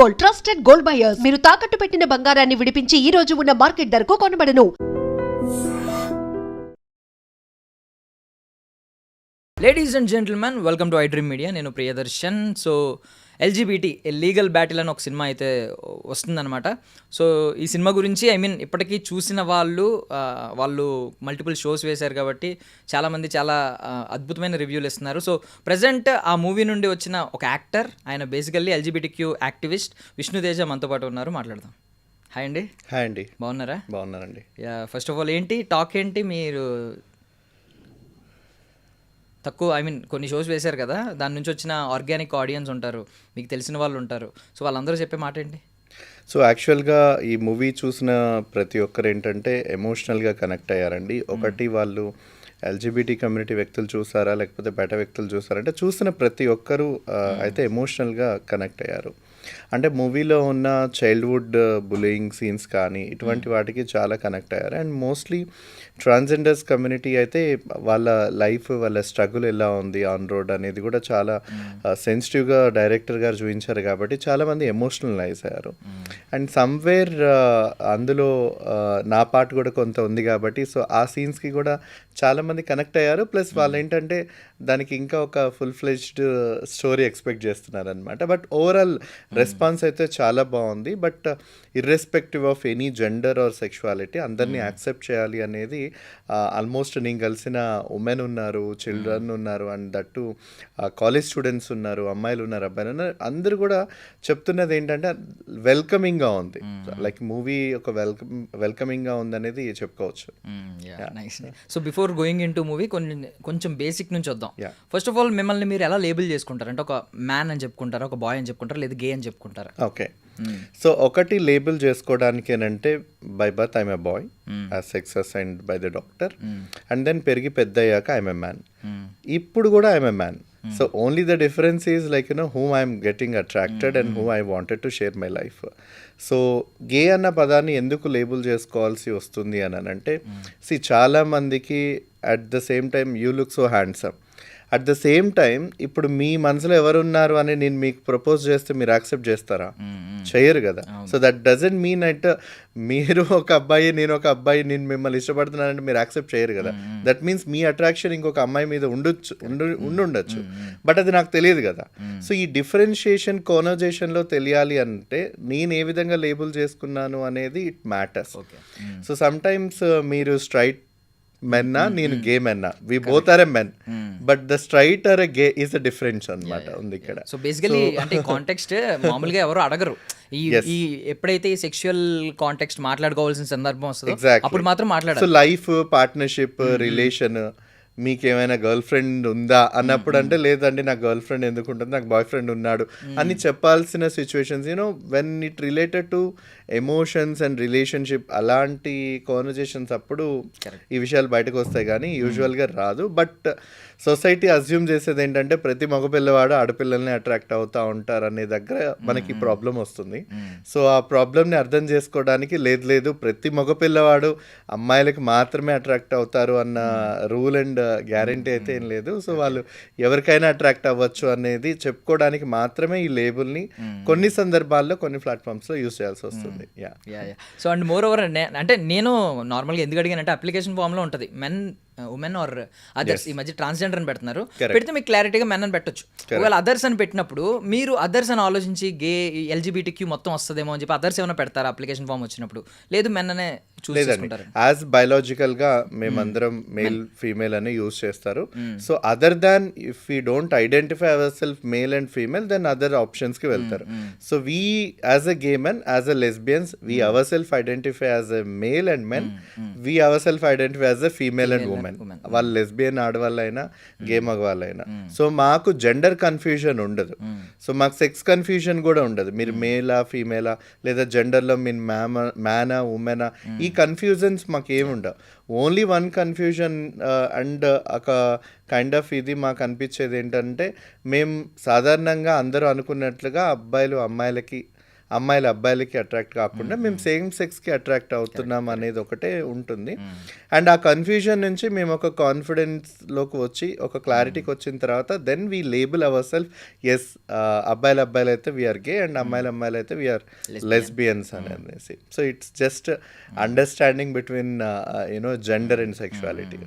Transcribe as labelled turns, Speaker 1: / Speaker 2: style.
Speaker 1: Gold, trusted gold buyers. మీరు తాకట్టు పెట్టిన బంగారాన్ని విడిపించి ఈ రోజు ఉన్న మార్కెట్ ధరకు కొనబడను.
Speaker 2: Ladies and gentlemen, welcome to I dream media. నేను Priyadarshan. So LGBT legal battle అని ఒక సినిమా అయితే వస్తుందన్నమాట. సో ఈ సినిమా గురించి ఇప్పటికీ చూసిన వాళ్ళు మల్టిపుల్ షోస్ వేశారు కాబట్టి చాలామంది చాలా అద్భుతమైన రివ్యూలు ఇస్తున్నారు. సో ప్రజెంట్ ఆ మూవీ నుండి వచ్చిన ఒక యాక్టర్, ఆయన బేసికల్లీ ఎల్జీబీటీక్యూ యాక్టివిస్ట్ విష్ణుతేజ మనతో పాటు ఉన్నారు. మాట్లాడదాం. హాయ్ అండి.
Speaker 3: హాయ్ అండి.
Speaker 2: బాగున్నారా?
Speaker 3: బాగున్నారండి.
Speaker 2: ఫస్ట్ ఆఫ్ ఆల్ ఏంటి టాక్ ఏంటి? మీరు తక్కువ కొన్ని షోస్ వేశారు కదా, దాని నుంచి వచ్చిన ఆర్గానిక్ ఆడియన్స్ ఉంటారు, మీకు తెలిసిన వాళ్ళు ఉంటారు. సో వాళ్ళందరూ చెప్పే మాట ఏంటి?
Speaker 3: సో యాక్చువల్గా ఈ మూవీ చూసిన ప్రతి ఒక్కరు ఏంటంటే ఎమోషనల్గా కనెక్ట్ అయ్యారండి. ఒకటి వాళ్ళు ఎల్జీబీటీ కమ్యూనిటీ వ్యక్తులు చూసారా లేకపోతే బయట వ్యక్తులు చూసారంటే చూసిన ప్రతి ఒక్కరూ అయితే ఎమోషనల్గా కనెక్ట్ అయ్యారు. అంటే మూవీలో ఉన్న చైల్డ్హుడ్ బులియింగ్ సీన్స్ కానీ ఇటువంటి వాటికి చాలా కనెక్ట్ అయ్యారు. అండ్ మోస్ట్లీ ట్రాన్స్జెండర్స్ కమ్యూనిటీ అయితే వాళ్ళ లైఫ్, వాళ్ళ స్ట్రగుల్ ఎలా ఉంది ఆన్ రోడ్ అనేది కూడా చాలా సెన్సిటివ్గా డైరెక్టర్ గారు చూపించారు కాబట్టి చాలామంది ఎమోషనలైజ్ అయ్యారు. అండ్ సమ్వేర్ అందులో నా పార్ట్ కూడా కొంత ఉంది కాబట్టి సో ఆ సీన్స్కి కూడా చాలామంది కనెక్ట్ అయ్యారు. ప్లస్ వాళ్ళు ఏంటంటే దానికి ఇంకా ఒక ఫుల్ ఫ్లెజ్డ్ స్టోరీ ఎక్స్పెక్ట్ చేస్తున్నారనమాట. బట్ ఓవరాల్ రెస్పాన్స్ అయితే చాలా బాగుంది. But irrespective of any gender are sexuality అందరినీ యాక్సెప్ట్ చేయాలి అనేది ఆల్మోస్ట్ నేను కలిసిన ఉమెన్ ఉన్నారు, చిల్డ్రన్ ఉన్నారు, అండ్ దట్టు కాలేజ్ స్టూడెంట్స్ ఉన్నారు, అమ్మాయిలు ఉన్నారు, అబ్బాయిలు ఉన్నారు, అందరూ కూడా చెప్తున్నది ఏంటంటే వెల్కమింగ్గా ఉంది. లైక్ మూవీ ఒక వెల్కమింగ్గా ఉంది అనేది చెప్పుకోవచ్చు.
Speaker 2: So before going in to movie కొంచెం బేసిక్ నుంచి వద్దాం. ఫస్ట్ ఆఫ్ ఆల్ మిమ్మల్ని మీరు ఎలా లేబుల్ చేసుకుంటారు? అంటే ఒక మ్యాన్ అని చెప్పుకుంటారా, ఒక బాయ్ అని చెప్పుకుంటారా, లేదా గే అని చెప్పుకుంటారా?
Speaker 3: ఓకే, సో ఒకటి లేబుల్ చేసుకోవడానికి ఏంటంటే by birth I'm a boy, sex assigned by the doctor, and then పెరిగి పెద్ద అయ్యాక ఐఎమ్ ఎ మ్యాన్. ఇప్పుడు కూడా I'm a man. So only the difference is like whom I'm getting attracted and whom I wanted to share my life. So gay అన్న పదాన్ని ఎందుకు label చేసుకోవాల్సి వస్తుంది అని అంటే చాలా మందికి at the same time you look so handsome, at the same time ఇప్పుడు మీ మనసులో ఎవరున్నారు అని నేను మీకు ప్రపోజ్ చేస్తే మీరు యాక్సెప్ట్ చేస్తారా? చేయరు కదా. So that doesn't mean at మీరు ఒక అబ్బాయి, నేను ఒక అబ్బాయి, నేను మిమ్మల్ని ఇష్టపడుతున్నానంటే మీరు యాక్సెప్ట్ చేయరు కదా. దట్ మీన్స్ మీ అట్రాక్షన్ ఇంకొక అమ్మాయి మీద ఉండొచ్చు, బట్ అది నాకు తెలియదు కదా. సో ఈ డిఫరెన్షియేషన్ కాన్వర్జేషన్లో తెలియాలి అంటే నేను ఏ విధంగా లేబుల్ చేసుకున్నాను అనేది it matters. So sometimes మీరు స్ట్రైట్ మెన్నా, నేను గే మెన్నా, we both are a men, but the straight or a gay is the difference అన్నమాట ఉంది ఇక్కడ.
Speaker 2: సో బేసికలీ అంటే కాంటెక్స్ట్ మామూలుగా ఎవరు అడగరు. ఈ ఎప్పుడైతే ఈ సెక్షువల్ కాంటెక్స్ట్ మాట్లాడుకోవాల్సిన సందర్భం వస్తుందో అప్పుడు మాత్రం మాట్లాడాలి.
Speaker 3: సో లైఫ్, పార్ట్నర్షిప్, రిలేషన్, మీకేమైనా గర్ల్ ఫ్రెండ్ ఉందా అన్నప్పుడు అంటే లేదండి నాకు గర్ల్ ఫ్రెండ్ ఎందుకు ఉంటుంది, నాకు బాయ్ ఫ్రెండ్ ఉన్నాడు అని చెప్పాల్సిన situations when it related to emotions and relationship, అలాంటి కాన్వర్జేషన్స్ అప్పుడు ఈ విషయాలు బయటకు వస్తాయి కానీ యూజువల్గా రాదు. బట్ సొసైటీ అజ్యూమ్ చేసేది ఏంటంటే ప్రతి మగపిల్లవాడు ఆడపిల్లల్ని అట్రాక్ట్ అవుతూ ఉంటారు అనే దగ్గర మనకి ప్రాబ్లం వస్తుంది. సో ఆ ప్రాబ్లమ్ని అర్థం చేసుకోవడానికి లేదు ప్రతి మగపిల్లవాడు అమ్మాయిలకు మాత్రమే అట్రాక్ట్ అవుతారు అన్న రూల్ అండ్ గ్యారంటీ అయితే ఏం లేదు. సో వాళ్ళు ఎవరికైనా అట్రాక్ట్ అవ్వచ్చు అనేది చెప్పుకోవడానికి మాత్రమే ఈ లేబుల్ని కొన్ని సందర్భాల్లో కొన్ని ప్లాట్ఫామ్స్లో యూజ్ చేయాల్సి వస్తుంది.
Speaker 2: సో అండ్ మోర్ ఓవర్ అంటే నేను నార్మల్గా ఎందుకు అడిగానంటే అప్లికేషన్ ఫామ్లో ఉంటుంది మెన్, ఉమెన్ ఆర్ అదర్స్. ఈ మధ్య ట్రాన్స్జెండర్ అని పెడుతున్నారు, పెడితే మీకు క్లారిటీగా మెన్ అని పెట్టొచ్చు. ఒకవేళ అదర్స్ అని పెట్టినప్పుడు మీరు అదర్స్ అని ఆలోచించి గే ఎల్జీబీటీక్యూ మొత్తం వస్తుందేమో అని చెప్పి అదర్స్ ఏమైనా పెడతారా అప్లికేషన్ ఫామ్ వచ్చినప్పుడు? లేదు మెన్ అనే చూస్ చేసుకుంటారు.
Speaker 3: యాజ్ బయాలజికల్ గా మేమందరం మేల్ ఫీమేల్ అని యూజ్ చేస్తారు. So other than if we don't identify our self male and female then other options కి వెళ్తారు. So we as a gay men, as a lesbians, we our self identify as a male and men, we our self identify as a female and women. వాళ్ళు lesbian ఆడవాళ్ళైనా gay మగవాళ్ళైనా. So మాకు gender confusion ఉండదు. So మాకు sex confusion కూడా ఉండదు. మీరు మేలా ఫీమేలా లేదా జెండర్లో మీరు మ్యానా ఉమెనా, ఈ కన్ఫ్యూజన్స్ మాకు ఏముండవు. ఓన్లీ వన్ కన్ఫ్యూజన్ అండ్ ఒక కైండ్ ఆఫ్ ఇది మాకు అనిపించేది ఏంటంటే మేము సాధారణంగా అందరూ అనుకున్నట్లుగా అబ్బాయిలు అమ్మాయిలకి అమ్మాయిలు అబ్బాయిలకి అట్రాక్ట్ కాకుండా మేము సేమ్ సెక్స్కి అట్రాక్ట్ అవుతున్నాం అనేది ఒకటే ఉంటుంది. అండ్ ఆ కన్ఫ్యూజన్ నుంచి మేము ఒక కాన్ఫిడెన్స్లోకి వచ్చి ఒక క్లారిటీకి వచ్చిన తర్వాత then we label our selves, అబ్బాయిలు అయితే వీఆర్ గే అండ్ అమ్మాయిలు అయితే వీఆర్ లెస్బియన్స్ అనేసి. So it's just understanding between you know gender and sexuality.